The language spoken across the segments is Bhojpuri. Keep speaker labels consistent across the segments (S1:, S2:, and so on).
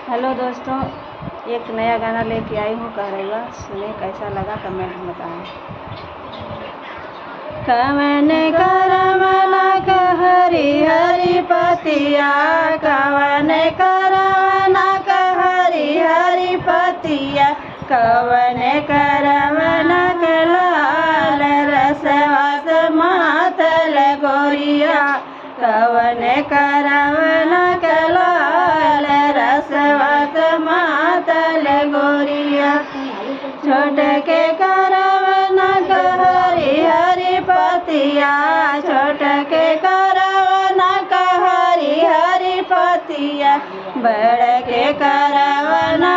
S1: हेलो दोस्तों, एक नया गाना लेके आई हूँ कहरैया। सुने कैसा लगा कमेंट में बताएं। कवन करवना हरी हरी पतिया, कवन करवना हरी हरी पतिया, कवन करवना लाल रसवास मातल गोरिया, कवन करवना लाल रसवास मातल गोरिया। छोट के करवना हरी हरी पतिया, छोट के करवना हरी हरी पतिया, बड़ के करवना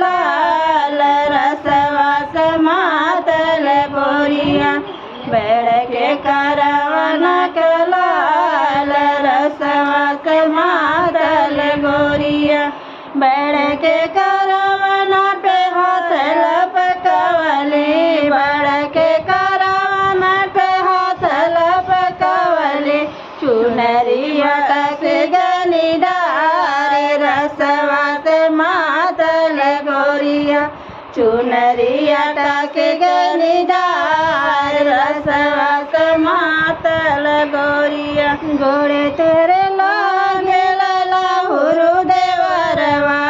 S1: लाल रसवास मातल गोरिया, बड़ के करवना लाल रसवास मातल गोरिया। बड़ के करवना पे हाथ लपकवले, बड़ के करवना पे हाथ लपकवले, चुनरिया टक गनीदार रसवास मातल गोरिया, चुनरिया टक गनीदार रसवास मातल गोरिया। गोड़े तेरे लागे लहुरु देवरवा,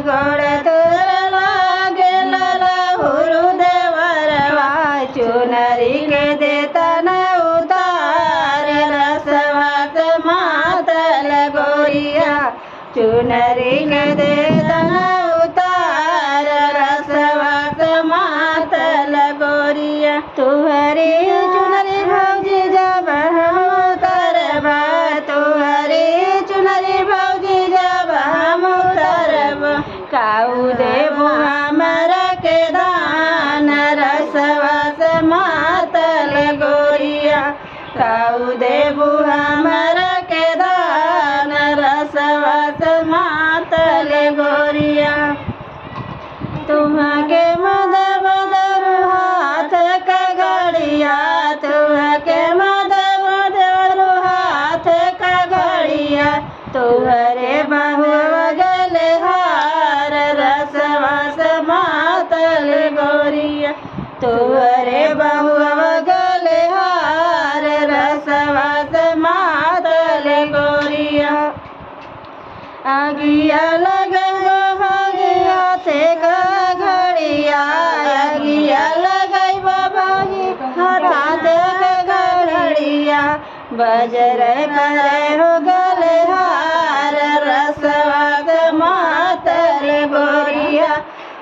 S1: गोड़े तेरे लागे लहुरु देवरवा, चुनरी के देता न उतार रसवास मातल गोरिया, चुनरी के देता न उतार रसवास मातल गोरिया। तुहरी चुनरी भौजी जब हम उतरबा, तुहरी चुनरी भौजी जब हम उतरब, काऊ देबो हमरा के दान रसवास मातल गोरिया, काऊ देबो हमरा के दान रसवास मातल गोरिया। तुम्हाके मद बदर हाथ का घड़िया, तुम्हाके मद बदर हाथ का घड़िया, तुहरे बाहु गले हार रसवास मातल गोरिया, तुहरे बाहु गले हार रसवास मातल गोरिया। आगिया लगो भागिया से का घड़िया, आगिया लगई भागी हाथ का घड़िया, बजर करे हो गले हार रसवास मातल गोरिया,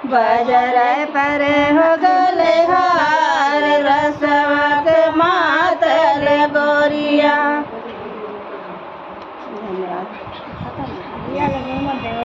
S1: बजर पर हो गले हार रसवास मातल गोरिया। धन्यवाद।